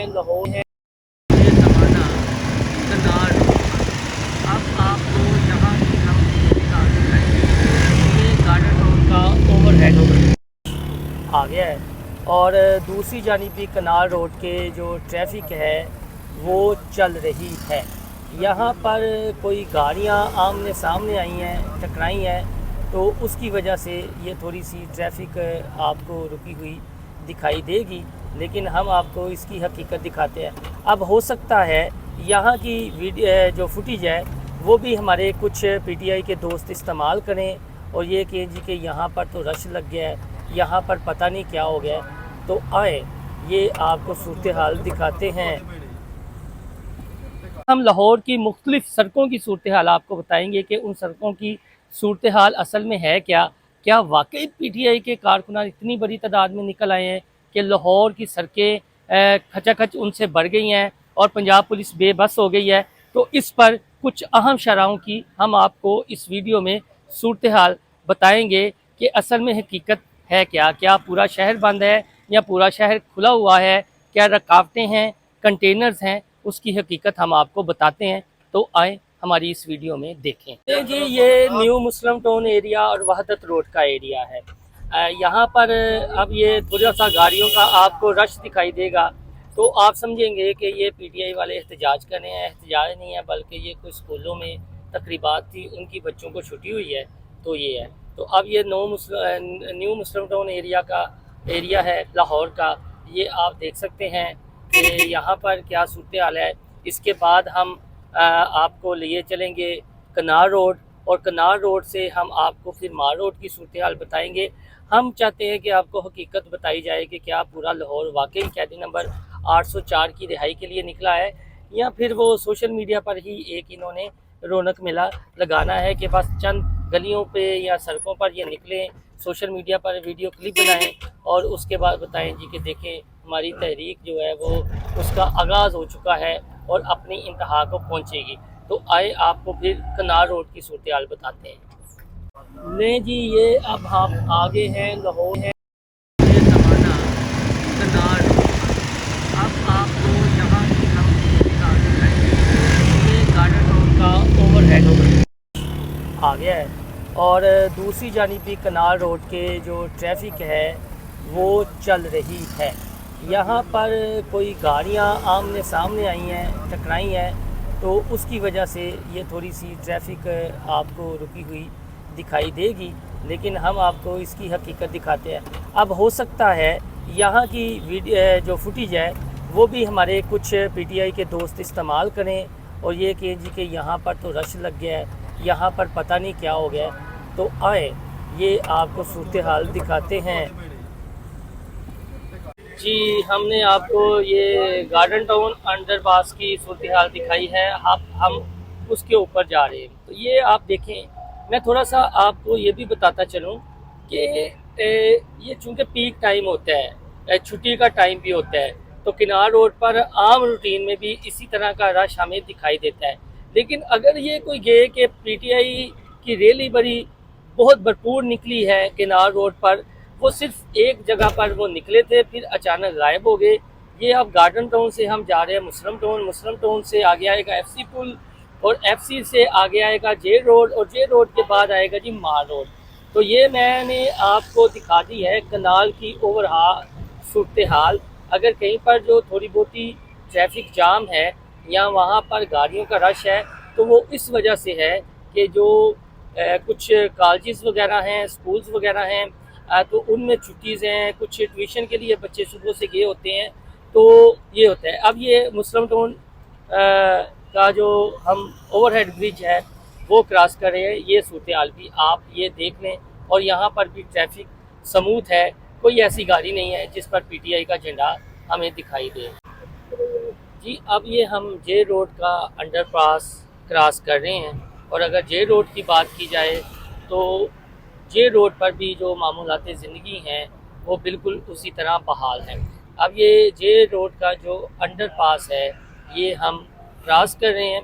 लाहौर है। ये ज़माना कनार रोड का। अब आपको यहाँ की हम दिखा दिखाएंगे। ये गार्डन रोड का ओवरहेड आ गया है और दूसरी जानिब भी कनाल रोड के जो ट्रैफिक है वो चल रही है। यहाँ पर कोई गाड़ियाँ आमने सामने आई हैं, टकराई हैं, तो उसकी वजह से ये थोड़ी सी ट्रैफिक आपको रुकी हुई दिखाई देगी, लेकिन हम आपको इसकी हकीकत दिखाते हैं। अब हो सकता है यहाँ की वीडियो जो फुटेज है वो भी हमारे कुछ पीटीआई के दोस्त इस्तेमाल करें और ये कहें जी कि यहाँ पर तो रश लग गया है, यहाँ पर पता नहीं क्या हो गया। तो आए ये आपको सूरत हाल दिखाते हैं। हम लाहौर की मुख्तलिफ सड़कों की सूरत हाल आपको बताएंगे कि उन सड़कों की सूरत हाल असल में है क्या। क्या वाकई पीटीआई के कारकुनान इतनी बड़ी तादाद में निकल आए हैं कि लाहौर की सड़कें खचाखच उनसे बढ़ गई हैं और पंजाब पुलिस बेबस हो गई है। तो इस पर कुछ अहम शराहों की हम आपको इस वीडियो में सूरत हाल बताएंगे कि असल में हकीकत है क्या। क्या पूरा शहर बंद है या पूरा शहर खुला हुआ है, क्या रुकावटें हैं, कंटेनर्स हैं, उसकी हकीकत हम आपको बताते हैं। तो आए हमारी इस वीडियो में देखें। जी ये न्यू मुस्लिम टाउन एरिया और वहदत रोड का एरिया है। यहाँ पर अब ये थोड़ा सा गाड़ियों का आपको रश दिखाई देगा तो आप समझेंगे कि ये पीटीआई वाले एहतजाज कर रहे हैं। एहतजाज नहीं है बल्कि ये कुछ स्कूलों में तकरीबात थी, उनकी बच्चों को छुट्टी हुई है तो ये है। तो अब ये न्यू मुस्लिम टाउन एरिया है लाहौर का। ये आप देख सकते हैं कि यहाँ पर क्या सूरत हाल है। इसके बाद हम आपको लिए चलेंगे कनार रोड और कनार रोड से हम आपको फिर मार रोड की सूरत हाल बताएंगे। हम चाहते हैं कि आपको हकीकत बताई जाए कि क्या पूरा लाहौर वाकई कैदी नंबर 804 की रिहाई के लिए निकला है या फिर वो सोशल मीडिया पर ही एक इन्होंने रौनक मेला लगाना है कि बस चंद गलियों पे या सड़कों पर ये निकलें, सोशल मीडिया पर वीडियो क्लिप बनाएं और उसके बाद बताएं जी कि देखें हमारी तहरीक जो है वो उसका आगाज़ हो चुका है और अपनी इंतहा को पहुंचेगी। तो आए आपको फिर कनार रोड की सूरत हाल बताते हैं। नहीं जी ये अब हम आगे हैं लाहौर है। ये ज़माना कनार रोड का। अब आपको यहाँ की हम दिखा दिखाएंगे। ये गार्डन रोड का ओवरहेड आ गया है और दूसरी जानिब भी कनाल रोड के जो ट्रैफिक है वो चल रही है। यहाँ पर कोई गाड़ियाँ आमने सामने आई हैं, टकराई हैं, तो उसकी वजह से ये थोड़ी सी ट्रैफिक आपको रुकी हुई दिखाई देगी, लेकिन हम आपको इसकी हकीकत दिखाते हैं। अब हो सकता है यहाँ की वीडियो जो फुटेज है वो भी हमारे कुछ पीटीआई के दोस्त इस्तेमाल करें और ये कहें जी कि यहाँ पर तो रश लग गया है, यहाँ पर पता नहीं क्या हो गया। तो आए ये आपको सूरत हाल दिखाते हैं। जी हमने आपको ये गार्डन टाउन अंडरपास की सूरत हाल दिखाई है। अब हम उसके ऊपर जा रहे हैं तो ये आप देखें। मैं थोड़ा सा आपको ये भी बताता चलूँ कि ये चूँकि पीक टाइम होता है, छुट्टी का टाइम भी होता है, तो किनार रोड पर आम रूटीन में भी इसी तरह का रश हमें दिखाई देता है। लेकिन अगर ये कोई गे कि पीटीआई की रैली बड़ी बहुत भरपूर निकली है किनार रोड पर, वो सिर्फ एक जगह पर वो निकले थे फिर अचानक गायब हो गए। ये अब गार्डन टाउन से हम जा रहे हैं मुस्लिम टाउन, मुस्लिम टाउन से आगे आएगा एफसी पुल और एफसी से आगे आएगा जे रोड और जे रोड के बाद आएगा जी मार रोड। तो ये मैंने आपको दिखा दी है कनाल की ओवरऑल सूरत हाल। अगर कहीं पर जो थोड़ी बहुत ही ट्रैफिक जाम है या वहाँ पर गाड़ियों का रश है तो वो इस वजह से है कि जो कुछ कॉलेजेस वगैरह हैं, स्कूल्स वगैरह हैं, तो उनमें छुट्टीज़ हैं, कुछ ट्यूशन के लिए बच्चे सुबह से गए होते हैं, तो ये होता है। अब ये मुस्लिम टाउन का जो हम ओवरहेड ब्रिज है वो क्रॉस कर रहे हैं। ये सूरत हाल भी आप ये देख लें और यहाँ पर भी ट्रैफिक स्मूथ है, कोई ऐसी गाड़ी नहीं है जिस पर पीटीआई का झंडा हमें दिखाई दे। जी अब ये हम जे रोड का अंडरपास क्रॉस कर रहे हैं और अगर जे रोड की बात की जाए तो जे रोड पर भी जो मामूलात ज़िंदगी हैं वो बिल्कुल उसी तरह बहाल हैं। अब ये जे रोड का जो अंडरपास है ये हम क्रॉस कर रहे हैं।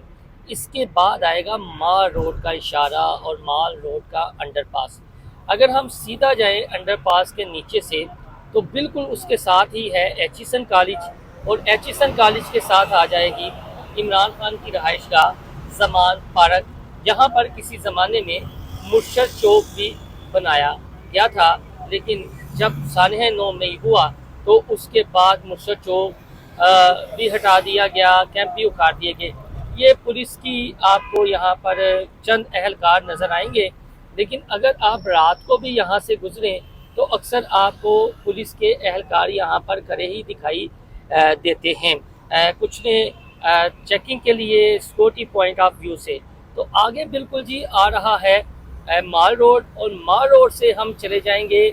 इसके बाद आएगा माल रोड का इशारा और माल रोड का अंडरपास। अगर हम सीधा जाएं अंडरपास के नीचे से तो बिल्कुल उसके साथ ही है एचिसन कॉलेज और एचिसन कॉलेज के साथ आ जाएगी इमरान खान की रहायशगाह जमान पार्क, जहाँ पर किसी ज़माने में मुर्शद चौक भी बनाया गया था, लेकिन जब सानह 9 मई हुआ तो उसके बाद मुर्शद चौक भी हटा दिया गया, कैंप भी उखाड़ दिए गए। ये पुलिस की आपको यहाँ पर चंद अहलकार नज़र आएंगे, लेकिन अगर आप रात को भी यहाँ से गुजरें तो अक्सर आपको पुलिस के अहलकार यहाँ पर खड़े ही दिखाई देते हैं। कुछ ने चेकिंग के लिए सिक्योरिटी पॉइंट ऑफ व्यू से। तो आगे बिल्कुल जी आ रहा है माल रोड, और माल रोड से हम चले जाएंगे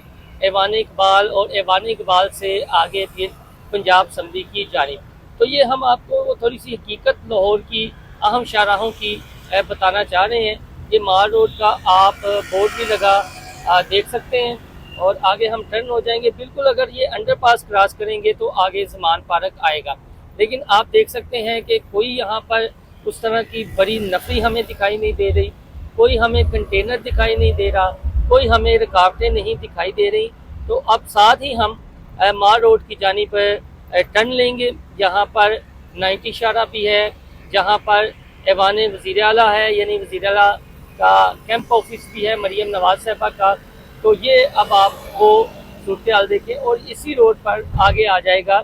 ऐवान इकबाल, और ऐवान इकबाल से आगे फिर पंजाब असम्बली की जानिब। तो ये हम आपको थोड़ी सी हकीकत लाहौर की अहम शाहराहों की बताना चाह रहे हैं। ये माल रोड का आप बोर्ड भी लगा देख सकते हैं, और आगे हम टर्न हो जाएंगे। बिल्कुल अगर ये अंडरपास क्रॉस करेंगे तो आगे जमान पार्क आएगा, लेकिन आप देख सकते हैं कि कोई यहाँ पर उस तरह की बड़ी नफरी हमें दिखाई नहीं दे रही, कोई हमें कंटेनर दिखाई नहीं दे रहा, कोई हमें रुकावटें नहीं दिखाई दे रही। तो अब साथ ही हम माल रोड की जानिब टर्न लेंगे। यहाँ पर 90 इशारा भी है, जहाँ पर ऐवान वज़ीर आला है, यानी वज़ीर आला का कैंप ऑफिस भी है मरीम नवाज साहबा का। तो ये अब आपको सूरत हाल देखें, और इसी रोड पर आगे आ जाएगा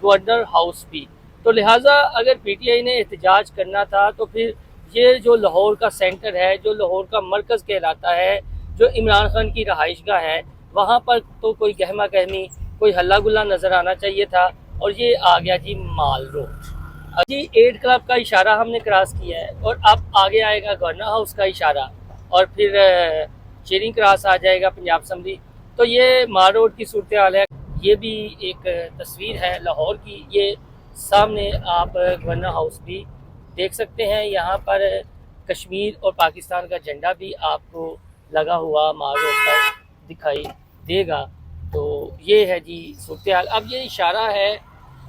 गवर्नर हाउस भी। तो लिहाजा अगर पीटीआई ने एहतजाज करना था तो फिर ये जो लाहौर का सेंटर है, जो लाहौर का मरकज़ कहलाता है, जो इमरान खान की रहाइशगाह है, वहाँ पर तो कोई गहमा गहमी, कोई हल्ला गुल्ला नज़र आना चाहिए था। और ये आ गया जी माल रोड। जी 8 क्लब का इशारा हमने क्रॉस किया है, और अब आगे आएगा गवर्नर हाउस का इशारा, और फिर चेरिंग क्रॉस आ जाएगा पंजाब असम्बली। तो ये माल रोड की सूरत हाल है। ये भी एक तस्वीर है लाहौर की। ये सामने आप गवर्नर हाउस भी देख सकते हैं, यहाँ पर कश्मीर और पाकिस्तान का झंडा भी आपको लगा हुआ माल रोड पर दिखाई देगा। तो ये है जी सूरत हाल। अब ये इशारा है,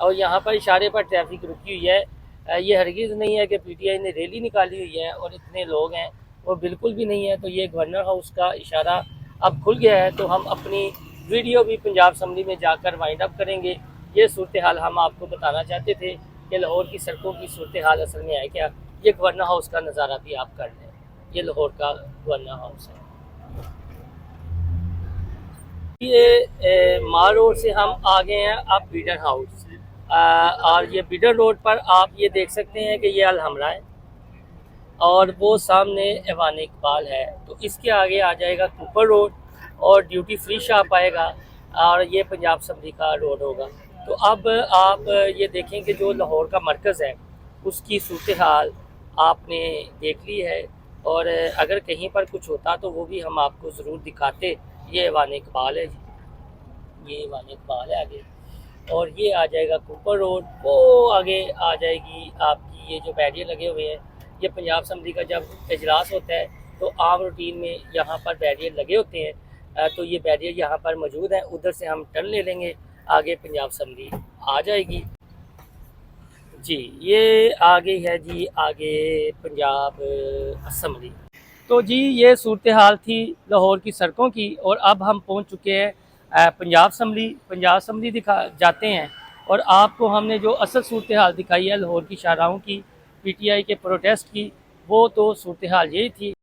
और यहाँ पर इशारे पर ट्रैफिक रुकी हुई है। ये हरगिज़ नहीं है कि पीटीआई ने रैली निकाली हुई है और इतने लोग हैं, वो बिल्कुल भी नहीं है। तो ये गवर्नर हाउस का इशारा अब खुल गया है। तो हम अपनी वीडियो भी पंजाब असम्बली में जाकर वाइंड अप करेंगे। ये सूरत हाल हम आपको बताना चाहते थे कि लाहौर की सड़कों की सूरत हाल असल में है क्या। ये गवर्नर हाउस का नज़ारा भी आप कर लें, ये लाहौर का गवर्नर हाउस है। ये माल रोड से हम आ गए हैं अब बीडन हाउस, और ये बीडन रोड पर आप ये देख सकते हैं कि ये अलहमरा है, और वो सामने ऐवान इकबाल है। तो इसके आगे आ जाएगा कूपर रोड, और ड्यूटी फ्री शॉप आएगा, और ये पंजाब असम्बली का रोड होगा। तो अब आप ये देखें कि जो लाहौर का मरकज़ है उसकी सूरत हाल आपने देख ली है, और अगर कहीं पर कुछ होता तो वो भी हम आपको ज़रूर दिखाते। ये ऐवान इकबाल है जी, ये ऐवान इकबाल है आगे, और ये आ जाएगा कूपर रोड। वो आगे आ जाएगी आपकी ये जो बैरियर लगे हुए हैं। ये पंजाब असम्बली का जब इजलास होता है तो आम रूटीन में यहाँ पर बैरियर लगे होते हैं। तो ये बैरियर यहाँ पर मौजूद है, उधर से हम टर्न ले लेंगे, आगे पंजाब असम्बली आ जाएगी जी। ये आगे है जी, आगे पंजाब असम्बली। तो जी ये सूरत हाल थी लाहौर की सड़कों की, और अब हम पहुँच चुके हैं पंजाब असम्बली। पंजाब असम्बली दिखा जाते हैं, और आपको हमने जो असल सूरत हाल दिखाई है लाहौर की शाहराहों की, पीटीआई के प्रोटेस्ट की, वो तो सूरत हाल यही थी।